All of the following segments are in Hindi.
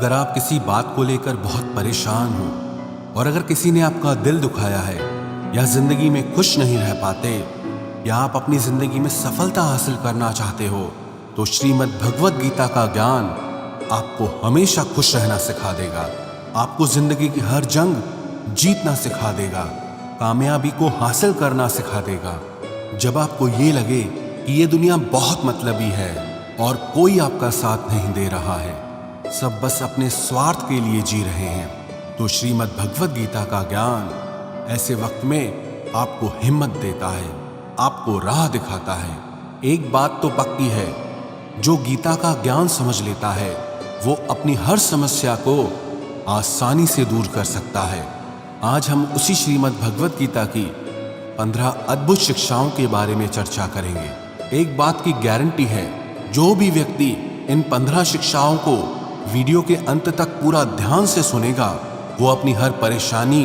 अगर आप किसी बात को लेकर बहुत परेशान हो और अगर किसी ने आपका दिल दुखाया है या जिंदगी में खुश नहीं रह पाते या आप अपनी जिंदगी में सफलता हासिल करना चाहते हो तो श्रीमद् भगवद गीता का ज्ञान आपको हमेशा खुश रहना सिखा देगा। आपको जिंदगी की हर जंग जीतना सिखा देगा, कामयाबी को हासिल करना सिखा देगा। जब आपको ये लगे कि ये दुनिया बहुत मतलबी है और कोई आपका साथ नहीं दे रहा है, सब बस अपने स्वार्थ के लिए जी रहे हैं, तो श्रीमद् भगवद गीता का ज्ञान ऐसे वक्त में आपको हिम्मत देता है, आपको राह दिखाता है। एक बात तो पक्की है, जो गीता का ज्ञान समझ लेता है वो अपनी हर समस्या को आसानी से दूर कर सकता है। आज हम उसी श्रीमद् भगवद गीता की 15 अद्भुत शिक्षाओं के बारे में चर्चा करेंगे। एक बात की गारंटी है, जो भी व्यक्ति इन 15 शिक्षाओं को वीडियो के अंत तक पूरा ध्यान से सुनेगा, वो अपनी हर परेशानी,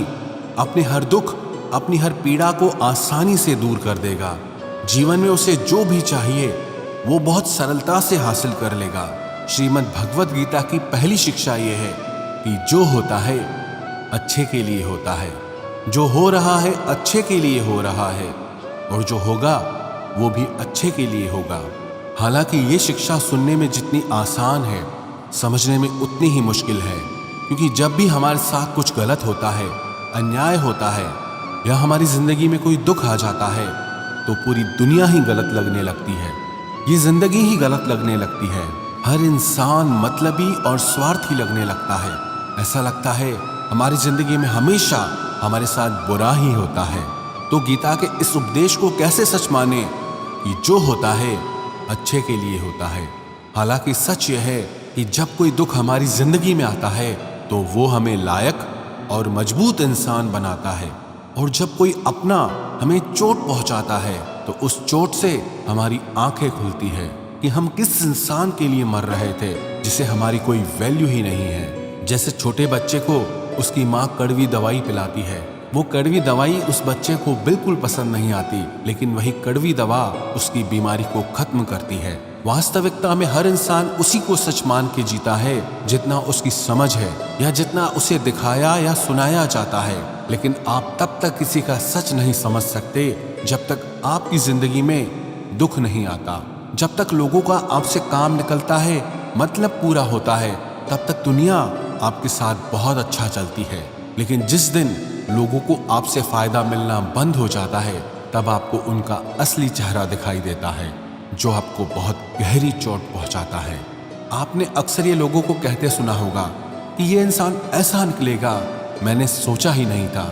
अपने हर दुख, अपनी हर पीड़ा को आसानी से दूर कर देगा। जीवन में उसे जो भी चाहिए वो बहुत सरलता से हासिल कर लेगा। श्रीमद् भगवद गीता की पहली शिक्षा ये है कि जो होता है अच्छे के लिए होता है, जो हो रहा है अच्छे के लिए हो रहा है और जो होगा वो भी अच्छे के लिए होगा। हालांकि ये शिक्षा सुनने में जितनी आसान है, समझने में उतनी ही मुश्किल है, क्योंकि जब भी हमारे साथ कुछ गलत होता है, अन्याय होता है या हमारी जिंदगी में कोई दुख आ जाता है तो पूरी दुनिया ही गलत लगने लगती है, ये जिंदगी ही गलत लगने लगती है। हर इंसान मतलबी और स्वार्थी लगने लगता है। ऐसा लगता है हमारी जिंदगी में हमेशा हमारे साथ बुरा ही होता है। तो गीता के इस उपदेश को कैसे सच माने कि जो होता है अच्छे के लिए होता है। हालांकि सच यह है कि जब कोई दुख हमारी जिंदगी में आता है तो वो हमें लायक और मजबूत इंसान बनाता है, और जब कोई अपना हमें चोट पहुंचाता है तो उस चोट से हमारी आंखें खुलती है कि हम किस इंसान के लिए मर रहे थे जिसे हमारी कोई वैल्यू ही नहीं है। जैसे छोटे बच्चे को उसकी माँ कड़वी दवाई पिलाती है, वो कड़वी दवाई उस बच्चे को बिल्कुल पसंद नहीं आती, लेकिन वही कड़वी दवा उसकी बीमारी को खत्म करती है। वास्तविकता में हर इंसान उसी को सच मान के जीता है जितना उसकी समझ है या जितना उसे दिखाया या सुनाया जाता है। लेकिन आप तब तक किसी का सच नहीं समझ सकते जब तक आपकी जिंदगी में दुख नहीं आता। जब तक लोगों का आपसे काम निकलता है, मतलब पूरा होता है, तब तक दुनिया आपके साथ बहुत अच्छा चलती है। लेकिन जिस दिन लोगों को आपसे फायदा मिलना बंद हो जाता है, तब आपको उनका असली चेहरा दिखाई देता है, जो आपको बहुत गहरी चोट पहुंचाता है। आपने अक्सर ये लोगों को कहते सुना होगा कि ये इंसान ऐसा निकलेगा, मैंने सोचा ही नहीं था,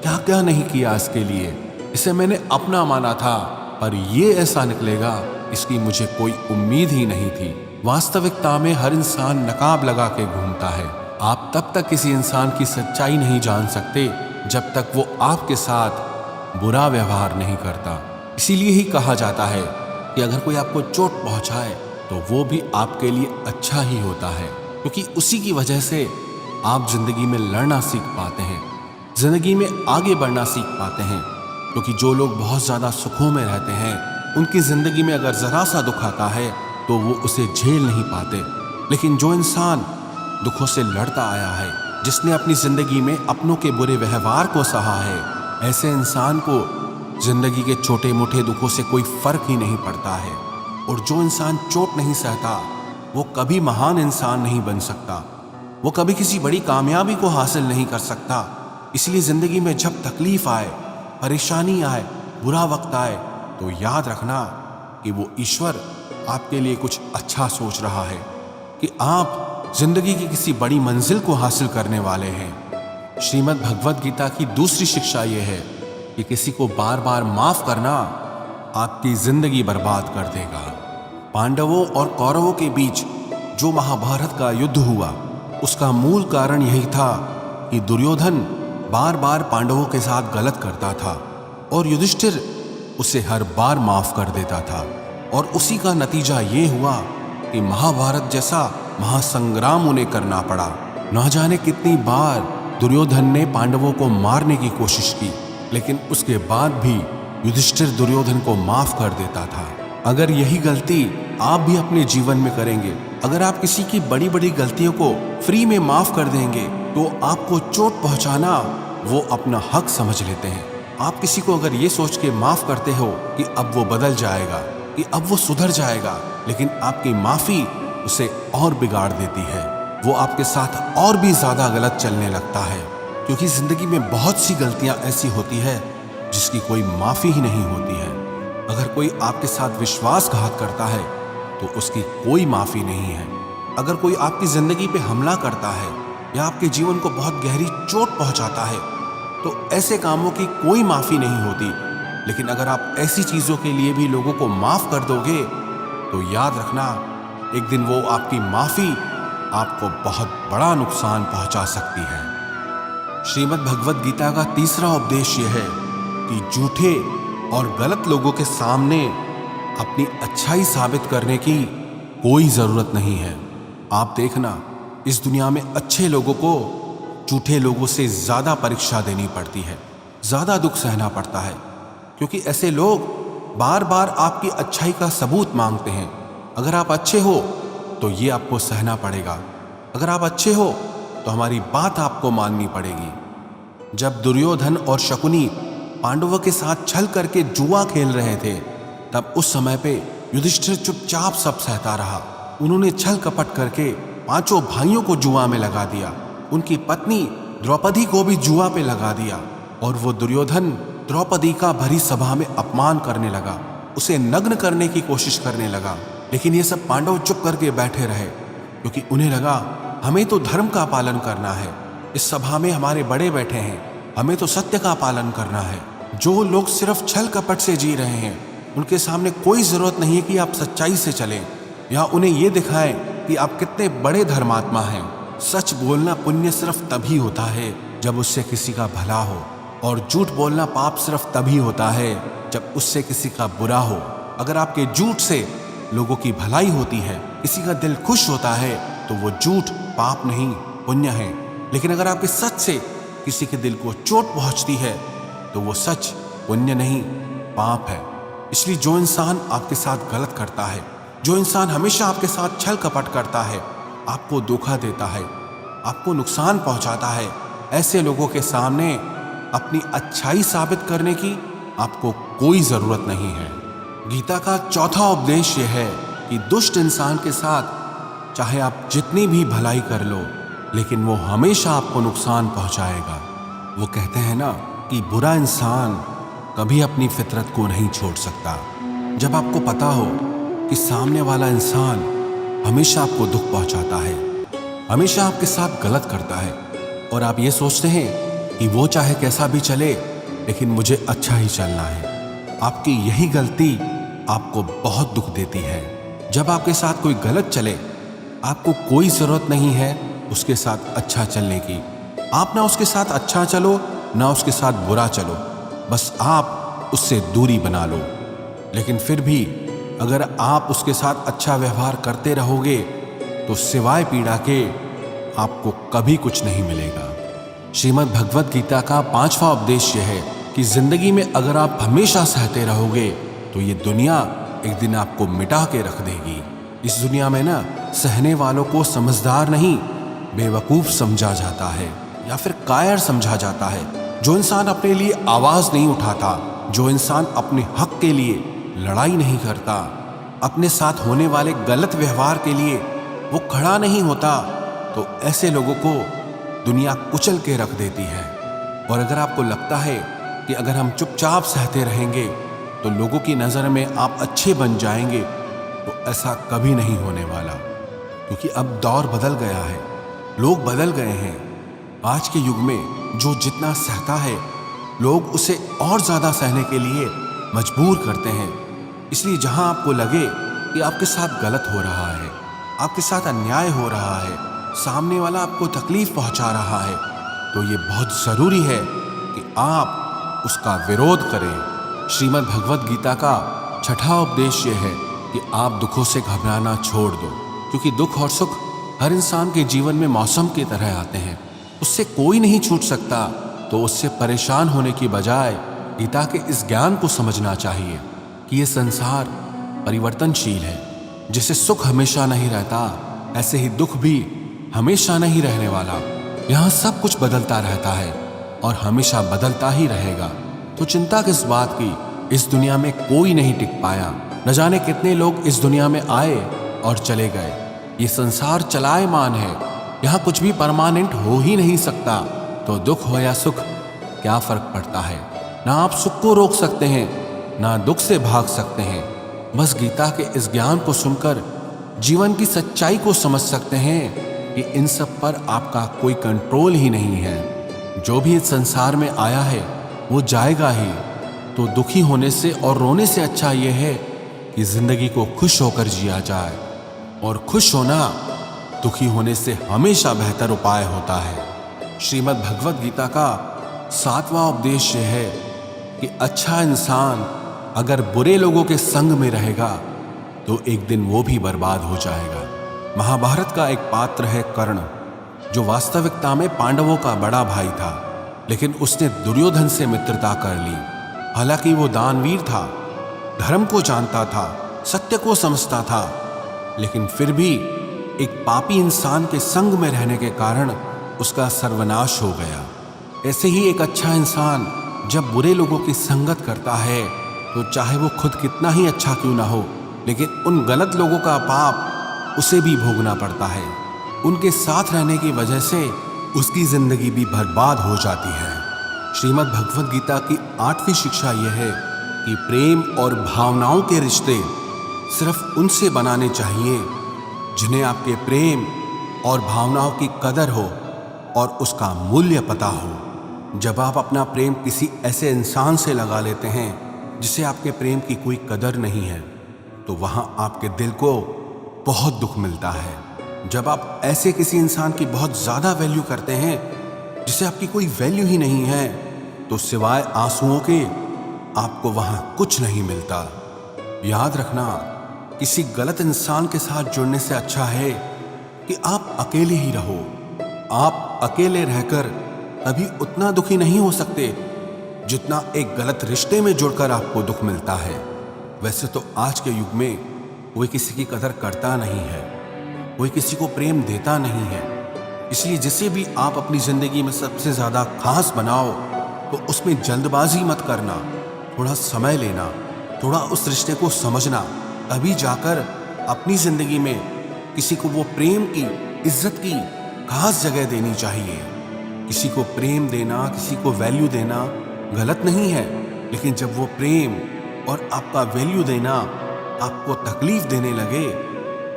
क्या क्या नहीं किया इसके लिए, इसे मैंने अपना माना था, पर ये ऐसा निकलेगा इसकी मुझे कोई उम्मीद ही नहीं थी। वास्तविकता में हर इंसान नकाब लगा के घूमता है। आप तब तक किसी इंसान की सच्चाई नहीं जान सकते जब तक वो आपके साथ बुरा व्यवहार नहीं करता। इसीलिए ही कहा जाता है कि अगर कोई आपको चोट पहुंचाए तो वो भी आपके लिए अच्छा ही होता है, क्योंकि उसी की वजह से आप जिंदगी में लड़ना सीख पाते हैं, जिंदगी में आगे बढ़ना सीख पाते हैं। क्योंकि जो लोग बहुत ज्यादा सुखों में रहते हैं, उनकी जिंदगी में अगर जरा सा दुख आता है तो वो उसे झेल नहीं पाते। लेकिन जो इंसान दुखों से लड़ता आया है, जिसने अपनी जिंदगी में अपनों के बुरे व्यवहार को सहा है, ऐसे इंसान को जिंदगी के छोटे मोटे दुखों से कोई फर्क ही नहीं पड़ता है। और जो इंसान चोट नहीं सहता वो कभी महान इंसान नहीं बन सकता, वो कभी किसी बड़ी कामयाबी को हासिल नहीं कर सकता। इसलिए जिंदगी में जब तकलीफ आए, परेशानी आए, बुरा वक्त आए, तो याद रखना कि वो ईश्वर आपके लिए कुछ अच्छा सोच रहा है, कि आप जिंदगी की किसी बड़ी मंजिल को हासिल करने वाले हैं। श्रीमद् भगवद गीता की दूसरी शिक्षा यह है कि किसी को बार बार माफ करना आपकी जिंदगी बर्बाद कर देगा। पांडवों और कौरवों के बीच जो महाभारत का युद्ध हुआ, उसका मूल कारण यही था कि दुर्योधन बार बार पांडवों के साथ गलत करता था और युधिष्ठिर उसे हर बार माफ कर देता था। और उसी का नतीजा ये हुआ कि महाभारत जैसा महासंग्राम उन्हें करना पड़ा। न जाने कितनी बार दुर्योधन ने पांडवों को मारने की कोशिश की, लेकिन उसके बाद भी युधिष्ठिर दुर्योधन को माफ कर देता था। अगर यही गलती आप भी अपने जीवन में करेंगे, अगर आप किसी की बड़ी बड़ी गलतियों को फ्री में माफ कर देंगे तो आपको चोट पहुंचाना वो अपना हक समझ लेते हैं। आप किसी को अगर ये सोच के माफ करते हो कि अब वो बदल जाएगा, कि अब वो सुधर जाएगा, लेकिन आपकी माफी उसे और बिगाड़ देती है। वो आपके साथ और भी ज्यादा गलत चलने लगता है, क्योंकि जिंदगी में बहुत सी गलतियां ऐसी होती है जिसकी कोई माफी ही नहीं होती है। अगर कोई आपके साथ विश्वासघात करता है तो उसकी कोई माफी नहीं है। अगर कोई आपकी जिंदगी पे हमला करता है या आपके जीवन को बहुत गहरी चोट पहुंचाता है तो ऐसे कामों की कोई माफी नहीं होती। लेकिन अगर आप ऐसी चीजों के लिए भी लोगों को माफ कर दोगे तो याद रखना, एक दिन वो आपकी माफी आपको बहुत बड़ा नुकसान पहुंचा सकती है। श्रीमद् भगवद गीता का तीसरा उपदेश यह है कि झूठे और गलत लोगों के सामने अपनी अच्छाई साबित करने की कोई जरूरत नहीं है। आप देखना, इस दुनिया में अच्छे लोगों को झूठे लोगों से ज्यादा परीक्षा देनी पड़ती है, ज्यादा दुख सहना पड़ता है, क्योंकि ऐसे लोग बार बार आपकी अच्छाई का सबूत मांगते हैं। अगर आप अच्छे हो तो ये आपको सहना पड़ेगा, अगर आप अच्छे हो तो हमारी बात आपको माननी पड़ेगी। जब दुर्योधन और शकुनी पांडवों के साथ छल करके जुआ खेल रहे थे, तब उस समय पे युधिष्ठिर चुपचाप सब सहता रहा। उन्होंने छल कपट करके पांचों भाइयों को जुआ में लगा दिया, उनकी पत्नी द्रौपदी को भी जुआ पे लगा दिया, और वो दुर्योधन द्रौपदी का भरी सभा में अपमान करने लगा, उसे नग्न करने की कोशिश करने लगा। लेकिन ये सब पांडव चुप करके बैठे रहे, क्योंकि उन्हें लगा हमें तो धर्म का पालन करना है, इस सभा में हमारे बड़े बैठे हैं, हमें तो सत्य का पालन करना है। जो लोग सिर्फ छल कपट से जी रहे हैं उनके सामने कोई जरूरत नहीं है कि आप सच्चाई से चलें या उन्हें ये दिखाएं कि आप कितने बड़े धर्मात्मा हैं। सच बोलना पुण्य सिर्फ तभी होता है जब उससे किसी का भला हो, और झूठ बोलना पाप सिर्फ तभी होता है जब उससे किसी का बुरा हो। अगर आपके झूठ से लोगों की भलाई होती है, किसी का दिल खुश होता है, तो वो झूठ पाप नहीं पुण्य है। लेकिन अगर आपके सच से किसी के दिल को चोट पहुंचती है तो वो सच पुण्य नहीं पाप है। इसलिए जो इंसान आपके साथ गलत करता है, जो इंसान हमेशा आपके साथ छल कपट करता है, आपको धोखा देता है, आपको नुकसान पहुंचाता है, ऐसे लोगों के सामने अपनी अच्छाई साबित करने की आपको कोई जरूरत नहीं है। गीता का चौथा उपदेश यह है कि दुष्ट इंसान के साथ चाहे आप जितनी भी भलाई कर लो, लेकिन वो हमेशा आपको नुकसान पहुंचाएगा। वो कहते हैं ना कि बुरा इंसान कभी अपनी फितरत को नहीं छोड़ सकता। जब आपको पता हो कि सामने वाला इंसान हमेशा आपको दुख पहुंचाता है, हमेशा आपके साथ गलत करता है, और आप ये सोचते हैं कि वो चाहे कैसा भी चले लेकिन मुझे अच्छा ही चलना है, आपकी यही गलती आपको बहुत दुख देती है। जब आपके साथ कोई गलत चले, आपको कोई जरूरत नहीं है उसके साथ अच्छा चलने की। आप ना उसके साथ अच्छा चलो ना उसके साथ बुरा चलो, बस आप उससे दूरी बना लो। लेकिन फिर भी अगर आप उसके साथ अच्छा व्यवहार करते रहोगे तो सिवाय पीड़ा के आपको कभी कुछ नहीं मिलेगा। श्रीमद् भगवद गीता का पांचवा उपदेश यह है कि जिंदगी में अगर आप हमेशा सहते रहोगे तो ये दुनिया एक दिन आपको मिटा के रख देगी। इस दुनिया में ना सहने वालों को समझदार नहीं बेवकूफ समझा जाता है या फिर कायर समझा जाता है। जो इंसान अपने लिए आवाज नहीं उठाता, जो इंसान अपने हक के लिए लड़ाई नहीं करता, अपने साथ होने वाले गलत व्यवहार के लिए वो खड़ा नहीं होता, तो ऐसे लोगों को दुनिया कुचल के रख देती है। और अगर आपको लगता है कि अगर हम चुपचाप सहते रहेंगे तो लोगों की नज़र में आप अच्छे बन जाएंगे, तो ऐसा कभी नहीं होने वाला, क्योंकि अब दौर बदल गया है, लोग बदल गए हैं। आज के युग में जो जितना सहता है, लोग उसे और ज़्यादा सहने के लिए मजबूर करते हैं। इसलिए जहां आपको लगे कि आपके साथ गलत हो रहा है, आपके साथ अन्याय हो रहा है, सामने वाला आपको तकलीफ पहुंचा रहा है, तो ये बहुत ज़रूरी है कि आप उसका विरोध करें। श्रीमद् भगवद गीता का छठा उपदेश यह है कि आप दुखों से घबराना छोड़ दो, क्योंकि दुख और सुख हर इंसान के जीवन में मौसम की तरह आते हैं, उससे कोई नहीं छूट सकता। तो उससे परेशान होने की बजाय गीता के इस ज्ञान को समझना चाहिए कि ये संसार परिवर्तनशील है। जैसे सुख हमेशा नहीं रहता, ऐसे ही दुख भी हमेशा नहीं रहने वाला। यहाँ सब कुछ बदलता रहता है और हमेशा बदलता ही रहेगा। तो चिंता किस बात की, इस दुनिया में कोई नहीं टिक पाया। न जाने कितने लोग इस दुनिया में आए और चले गए। ये संसार चलायमान है, यहाँ कुछ भी परमानेंट हो ही नहीं सकता। तो दुख हो या सुख, क्या फर्क पड़ता है। ना आप सुख को रोक सकते हैं, ना दुख से भाग सकते हैं। बस गीता के इस ज्ञान को सुनकर जीवन की सच्चाई को समझ सकते हैं कि इन सब पर आपका कोई कंट्रोल ही नहीं है। जो भी इस संसार में आया है वो जाएगा ही। तो दुखी होने से और रोने से अच्छा यह है कि जिंदगी को खुश होकर जिया जाए। और खुश होना दुखी होने से हमेशा बेहतर उपाय होता है। श्रीमद् भगवद गीता का 7वां उपदेश यह है कि अच्छा इंसान अगर बुरे लोगों के संग में रहेगा तो एक दिन वो भी बर्बाद हो जाएगा। महाभारत का एक पात्र है कर्ण, जो वास्तविकता में पांडवों का बड़ा भाई था, लेकिन उसने दुर्योधन से मित्रता कर ली। हालांकि वो दानवीर था, धर्म को जानता था, सत्य को समझता था, लेकिन फिर भी एक पापी इंसान के संग में रहने के कारण उसका सर्वनाश हो गया। ऐसे ही एक अच्छा इंसान जब बुरे लोगों की संगत करता है तो चाहे वो खुद कितना ही अच्छा क्यों ना हो, लेकिन उन गलत लोगों का पाप उसे भी भोगना पड़ता है। उनके साथ रहने की वजह से उसकी जिंदगी भी बर्बाद हो जाती है। श्रीमद् भगवद गीता की 8वीं शिक्षा यह है कि प्रेम और भावनाओं के रिश्ते सिर्फ उनसे बनाने चाहिए जिन्हें आपके प्रेम और भावनाओं की कदर हो और उसका मूल्य पता हो। जब आप अपना प्रेम किसी ऐसे इंसान से लगा लेते हैं जिसे आपके प्रेम की कोई कदर नहीं है, तो वहां आपके दिल को बहुत दुख मिलता है। जब आप ऐसे किसी इंसान की बहुत ज्यादा वैल्यू करते हैं जिसे आपकी कोई वैल्यू ही नहीं है, तो सिवाय आंसुओं के आपको वहां कुछ नहीं मिलता। याद रखना, किसी गलत इंसान के साथ जुड़ने से अच्छा है कि आप अकेले ही रहो। आप अकेले रहकर कभी उतना दुखी नहीं हो सकते जितना एक गलत रिश्ते में जुड़कर आपको दुख मिलता है। वैसे तो आज के युग में कोई किसी की कदर करता नहीं है, कोई किसी को प्रेम देता नहीं है। इसलिए जिसे भी आप अपनी जिंदगी में सबसे ज्यादा खास बनाओ तो उसमें जल्दबाजी मत करना, थोड़ा समय लेना, थोड़ा उस रिश्ते को समझना, तभी जाकर अपनी जिंदगी में किसी को वो प्रेम की, इज्जत की खास जगह देनी चाहिए। किसी को प्रेम देना, किसी को वैल्यू देना गलत नहीं है, लेकिन जब वो प्रेम और आपका वैल्यू देना आपको तकलीफ देने लगे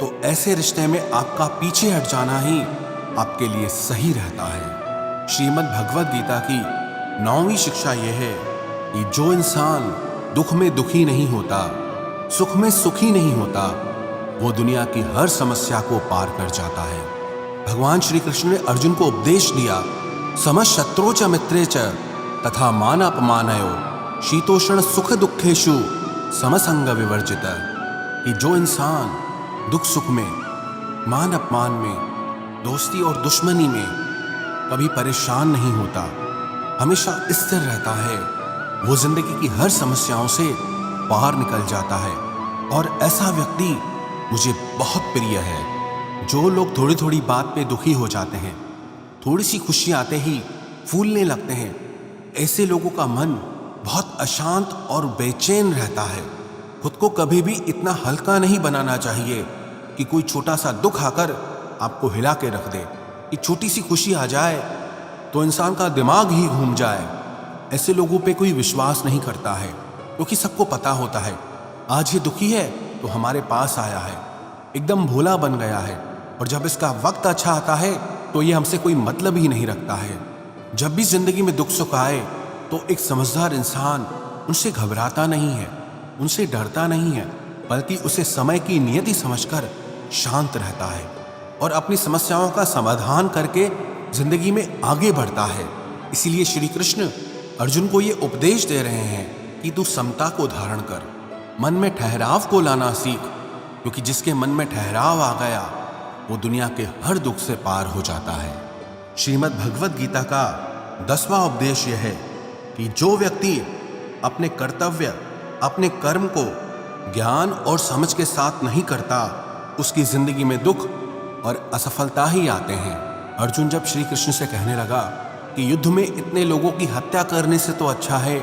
तो ऐसे रिश्ते में आपका पीछे हट जाना ही आपके लिए सही रहता है। श्रीमद् भगवद गीता की 9वीं शिक्षा यह है कि जो इंसान दुख में दुखी नहीं होता, सुख में सुखी नहीं होता, वो दुनिया की हर समस्या को पार कर जाता है। भगवान श्री कृष्ण ने अर्जुन को उपदेश दिया, समः शत्रु च मित्रे च तथा मान अपमानयो शीतोष्ण सुख दुखेषु समसंग विवर्जित, कि जो इंसान दुख सुख में, मान अपमान में, दोस्ती और दुश्मनी में कभी परेशान नहीं होता, हमेशा स्थिर रहता है, वो जिंदगी की हर समस्याओं से बाहर निकल जाता है। और ऐसा व्यक्ति मुझे बहुत प्रिय है। जो लोग थोड़ी थोड़ी बात पे दुखी हो जाते हैं, थोड़ी सी खुशी आते ही फूलने लगते हैं, ऐसे लोगों का मन बहुत अशांत और बेचैन रहता है। खुद को कभी भी इतना हल्का नहीं बनाना चाहिए कि कोई छोटा सा दुख आकर आपको हिला के रख दे, कि छोटी सी खुशी आ जाए तो इंसान का दिमाग ही घूम जाए। ऐसे लोगों पे कोई विश्वास नहीं करता है, क्योंकि सबको पता होता है आज ये दुखी है तो हमारे पास आया है, एकदम भोला बन गया है, और जब इसका वक्त अच्छा आता है तो ये हमसे कोई मतलब ही नहीं रखता है। जब भी जिंदगी में दुख सुख आए तो एक समझदार इंसान उनसे घबराता नहीं है, उनसे डरता नहीं है, बल्कि उसे समय की नियति समझकर शांत रहता है और अपनी समस्याओं का समाधान करके जिंदगी में आगे बढ़ता है। इसीलिए श्री कृष्ण अर्जुन को ये उपदेश दे रहे हैं कि तू समता को धारण कर, मन में ठहराव को लाना सीख, क्योंकि जिसके मन में ठहराव आ गया वो दुनिया के हर दुख से पार हो जाता है। श्रीमद् भगवद गीता का 10वां उपदेश यह है कि जो व्यक्ति अपने कर्तव्य, अपने कर्म को ज्ञान और समझ के साथ नहीं करता, उसकी जिंदगी में दुख और असफलता ही आते हैं। अर्जुन जब श्री कृष्ण से कहने लगा कि युद्ध में इतने लोगों की हत्या करने से तो अच्छा है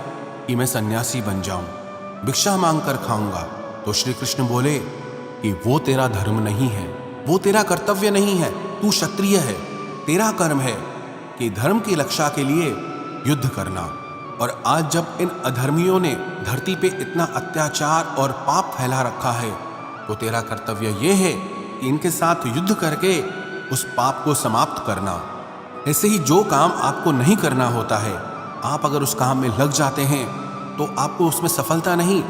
कि मैं सन्यासी बन जाऊं, भिक्षा मांग कर खाऊंगा, तो श्री कृष्ण बोले कि वो तेरा धर्म नहीं है, वो तेरा कर्तव्य नहीं है, तू क्षत्रिय है, तेरा कर्म है कि धर्म की रक्षा के लिए युद्ध करना। और आज जब इन अधर्मियों ने धरती पे इतना अत्याचार और पाप फैला रखा है, तो तेरा कर्तव्य ये है कि इनके साथ युद्ध करके उस पाप को समाप्त करना। ऐसे ही जो काम आपको नहीं करना होता है, आप अगर उस काम में लग जाते हैं तो आपको उसमें सफलता नहीं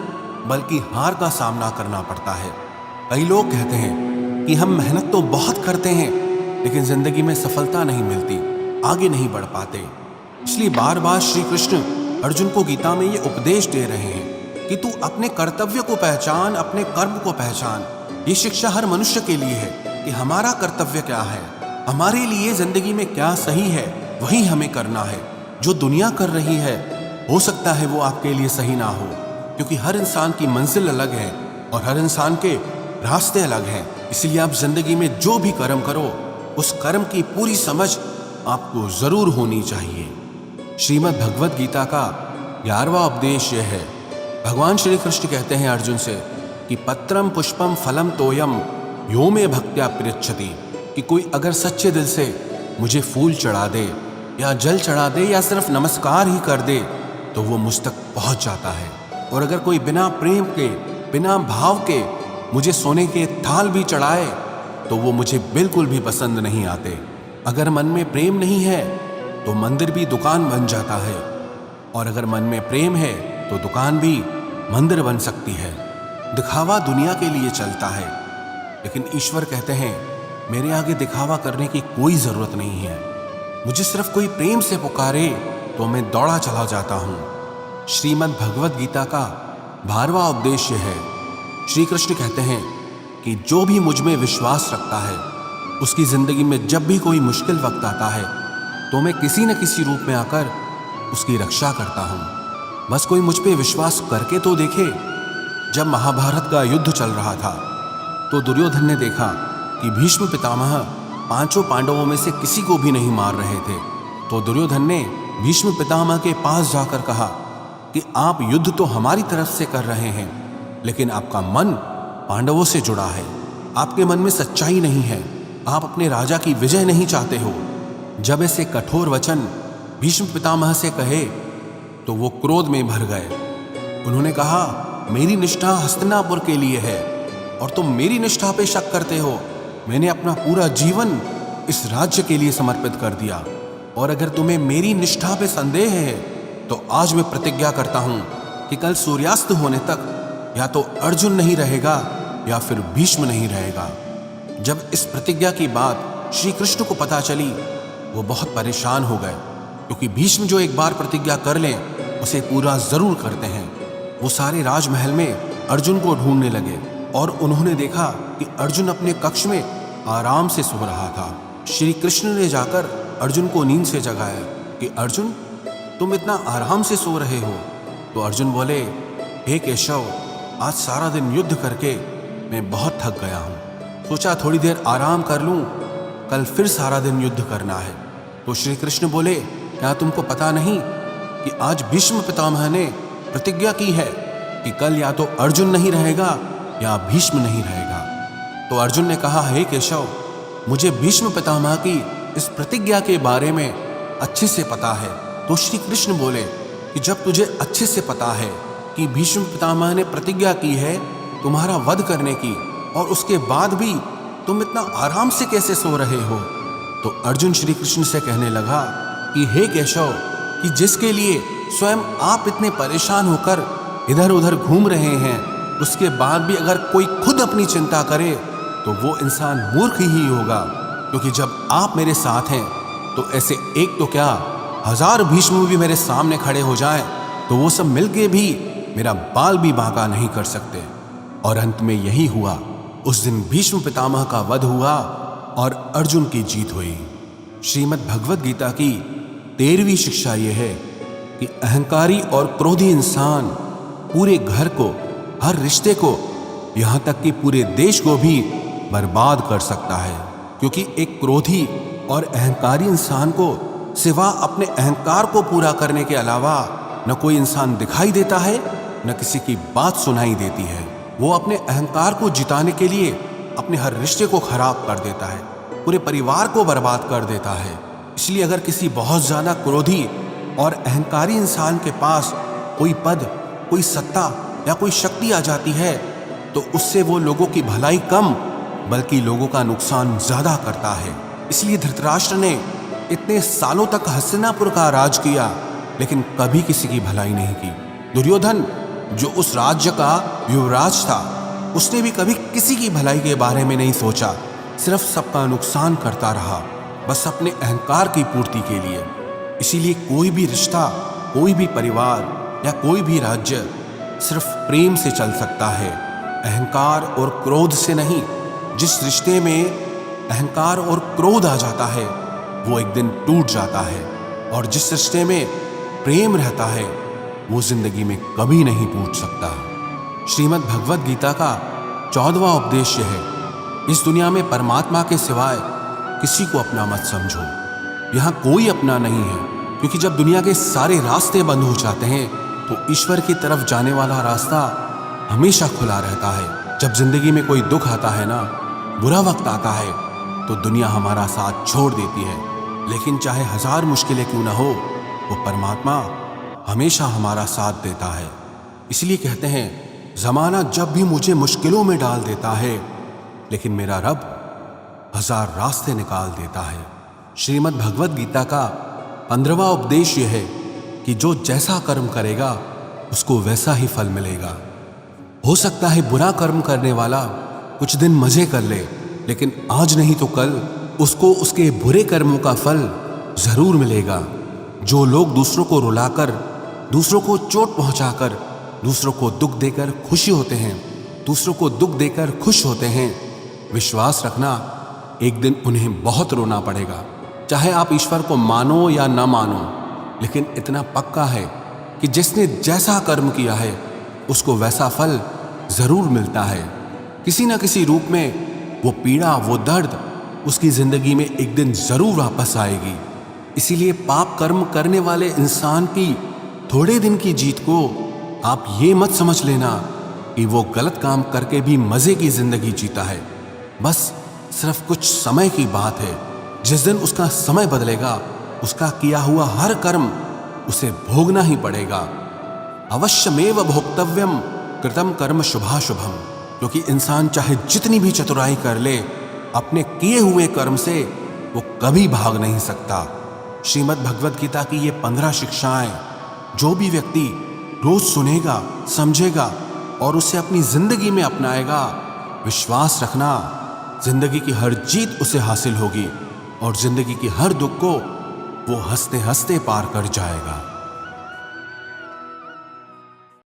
बल्कि हार का सामना करना पड़ता है। कई लोग कहते हैं कि हम मेहनत तो बहुत करते हैं लेकिन जिंदगी में सफलता नहीं मिलती, आगे नहीं बढ़ पाते। इसलिए बार बार श्री कृष्ण अर्जुन को गीता में ये उपदेश दे रहे हैं कि तू अपने कर्तव्य को पहचान, अपने कर्म को पहचान। ये शिक्षा हर मनुष्य के लिए है कि हमारा कर्तव्य क्या है, हमारे लिए जिंदगी में क्या सही है वही हमें करना है। जो दुनिया कर रही है हो सकता है वो आपके लिए सही ना हो, क्योंकि हर इंसान की मंजिल अलग है और हर इंसान के रास्ते अलग हैं। इसलिए आप जिंदगी में जो भी कर्म करो उस कर्म की पूरी समझ आपको जरूर होनी चाहिए। श्रीमद् भगवद गीता का 11वां उपदेश यह है। भगवान श्री कृष्ण कहते हैं अर्जुन से कि पत्रम पुष्पम फलम तोयम यो में भक्त्या पृच्छति, कि कोई अगर सच्चे दिल से मुझे फूल चढ़ा दे या जल चढ़ा दे या सिर्फ नमस्कार ही कर दे तो वो मुझ तक पहुंच जाता है। और अगर कोई बिना प्रेम के, बिना भाव के मुझे सोने के थाल भी चढ़ाए तो वो मुझे बिल्कुल भी पसंद नहीं आते। अगर मन में प्रेम नहीं है तो मंदिर भी दुकान बन जाता है, और अगर मन में प्रेम है तो दुकान भी मंदिर बन सकती है। दिखावा दुनिया के लिए चलता है, लेकिन ईश्वर कहते हैं मेरे आगे दिखावा करने की कोई जरूरत नहीं है। मुझे सिर्फ कोई प्रेम से पुकारे तो मैं दौड़ा चला जाता हूं। श्रीमद् भगवद गीता का 12वां उपदेश है। श्री कृष्ण कहते हैं कि जो भी मुझ में विश्वास रखता है उसकी जिंदगी में जब भी कोई मुश्किल वक्त आता है तो मैं किसी न किसी रूप में आकर उसकी रक्षा करता हूं। बस कोई मुझ पे विश्वास करके तो देखे। जब महाभारत का युद्ध चल रहा था तो दुर्योधन ने देखा कि भीष्म पितामह 5 पांडवों में से किसी को भी नहीं मार रहे थे। तो दुर्योधन ने भीष्म पितामह के पास जाकर कहा कि आप युद्ध तो हमारी तरफ से कर रहे हैं, लेकिन आपका मन पांडवों से जुड़ा है, आपके मन में सच्चाई नहीं है, आप अपने राजा की विजय नहीं चाहते हो। जब ऐसे कठोर वचन भीष्म पितामह से कहे तो वो क्रोध में भर गए। उन्होंने कहा मेरी निष्ठा हस्तिनापुर के लिए है और तुम मेरी निष्ठा पे शक करते हो। मैंने अपना पूरा जीवन इस राज्य के लिए समर्पित कर दिया, और अगर तुम्हें मेरी निष्ठा पे संदेह है तो आज मैं प्रतिज्ञा करता हूं कि कल सूर्यास्त होने तक या तो अर्जुन नहीं रहेगा या फिर भीष्म नहीं रहेगा। जब इस प्रतिज्ञा की बात श्री कृष्ण को पता चली वो बहुत परेशान हो गए, क्योंकि भीष्म जो एक बार प्रतिज्ञा कर लें उसे पूरा जरूर करते हैं। वो सारे राजमहल में अर्जुन को ढूंढने लगे और उन्होंने देखा कि अर्जुन अपने कक्ष में आराम से सो रहा था। श्री कृष्ण ने जाकर अर्जुन को नींद से जगाया कि अर्जुन तुम इतना आराम से सो रहे हो। तो अर्जुन बोले हे केशव, आज सारा दिन युद्ध करके मैं बहुत थक गया हूँ, सोचा थोड़ी देर आराम कर लूँ, कल फिर सारा दिन युद्ध करना है। तो श्री कृष्ण बोले क्या तुमको पता नहीं कि आज भीष्म पितामह ने प्रतिज्ञा की है कि कल या तो अर्जुन नहीं रहेगा या भीष्म नहीं रहेगा। तो अर्जुन ने कहा हे केशव, मुझे भीष्म पितामह की इस प्रतिज्ञा के बारे में अच्छे से पता है। तो श्री कृष्ण बोले कि जब तुझे अच्छे से पता है कि भीष्म पितामह ने प्रतिज्ञा की है तुम्हारा वध करने की, और उसके बाद भी तुम इतना आराम से कैसे सो रहे हो। तो अर्जुन श्री कृष्ण से कहने लगा कि हे केशव, कि जिसके लिए स्वयं आप इतने परेशान होकर इधर उधर घूम रहे हैं, उसके बाद भी अगर कोई खुद अपनी चिंता करे तो वो इंसान मूर्ख ही होगा। क्योंकि जब आप मेरे साथ हैं तो ऐसे एक तो क्या 1000 भीष्म भी मेरे सामने खड़े हो जाएं तो वो सब मिलके भी मेरा बाल भी बांका नहीं कर सकते। और अंत में यही हुआ। उस दिन भीष्म पितामह का वध हुआ और अर्जुन की जीत हुई। श्रीमद् भगवद गीता की 13वीं शिक्षा यह है कि अहंकारी और क्रोधी इंसान पूरे घर को, हर रिश्ते को, यहाँ तक कि पूरे देश को भी बर्बाद कर सकता है। क्योंकि एक क्रोधी और अहंकारी इंसान को सिवा अपने अहंकार को पूरा करने के अलावा न कोई इंसान दिखाई देता है, न किसी की बात सुनाई देती है। वो अपने अहंकार को जिताने के लिए अपने हर रिश्ते को खराब कर देता है, पूरे परिवार को बर्बाद कर देता है। इसलिए अगर किसी बहुत ज्यादा क्रोधी और अहंकारी इंसान के पास कोई पद, कोई सत्ता या कोई शक्ति आ जाती है तो उससे वो लोगों की भलाई कम बल्कि लोगों का नुकसान ज्यादा करता है। इसलिए धृतराष्ट्र ने इतने सालों तक हस्तिनापुर का राज किया लेकिन कभी किसी की भलाई नहीं की। दुर्योधन जो उस राज्य का युवराज था, उसने भी कभी किसी की भलाई के बारे में नहीं सोचा, सिर्फ सबका नुकसान करता रहा, बस अपने अहंकार की पूर्ति के लिए। इसीलिए कोई भी रिश्ता, कोई भी परिवार या कोई भी राज्य सिर्फ प्रेम से चल सकता है, अहंकार और क्रोध से नहीं। जिस रिश्ते में अहंकार और क्रोध आ जाता है वो एक दिन टूट जाता है, और जिस रिश्ते में प्रेम रहता है वो जिंदगी में कभी नहीं टूट सकता। श्रीमद् भगवद गीता का 14वां उपदेश यह है, इस दुनिया में परमात्मा के सिवाय किसी को अपना मत समझो। यहाँ कोई अपना नहीं है, क्योंकि जब दुनिया के सारे रास्ते बंद हो जाते हैं तो ईश्वर की तरफ जाने वाला रास्ता हमेशा खुला रहता है। जब जिंदगी में कोई दुख आता है ना, बुरा वक्त आता है, तो दुनिया हमारा साथ छोड़ देती है, लेकिन चाहे 1000 मुश्किलें क्यों ना हो, वो परमात्मा हमेशा हमारा साथ देता है। इसलिए कहते हैं, जमाना जब भी मुझे मुश्किलों में डाल देता है, लेकिन मेरा रब 1000 रास्ते निकाल देता है। श्रीमद् भगवद गीता का 15वां उपदेश यह है कि जो जैसा कर्म करेगा उसको वैसा ही फल मिलेगा। हो सकता है बुरा कर्म करने वाला कुछ दिन मजे कर ले, लेकिन आज नहीं तो कल उसको उसके बुरे कर्मों का फल जरूर मिलेगा। जो लोग दूसरों को रुलाकर, दूसरों को चोट पहुंचाकर, दूसरों को दुख देकर खुशी होते हैं, दूसरों को दुख देकर खुश होते हैं, विश्वास रखना एक दिन उन्हें बहुत रोना पड़ेगा। चाहे आप ईश्वर को मानो या न मानो, लेकिन इतना पक्का है कि जिसने जैसा कर्म किया है उसको वैसा फल जरूर मिलता है। किसी न किसी रूप में वो पीड़ा, वो दर्द उसकी जिंदगी में एक दिन जरूर वापस आएगी। इसीलिए पाप कर्म करने वाले इंसान की थोड़े दिन की जीत को आप ये मत समझ लेना कि वो गलत काम करके भी मजे की जिंदगी जीता है। बस सिर्फ कुछ समय की बात है। जिस दिन उसका समय बदलेगा, उसका किया हुआ हर कर्म उसे भोगना ही पड़ेगा। अवश्यमेव भोक्तव्यम कृतम कर्म शुभाशुभम, क्योंकि इंसान चाहे जितनी भी चतुराई कर ले, अपने किए हुए कर्म से वो कभी भाग नहीं सकता। श्रीमद् भगवद गीता की ये 15 शिक्षाएं जो भी व्यक्ति रोज सुनेगा, समझेगा और उसे अपनी जिंदगी में अपनाएगा, विश्वास रखना जिंदगी की हर जीत उसे हासिल होगी और जिंदगी की हर दुख को वो हंसते हंसते पार कर जाएगा।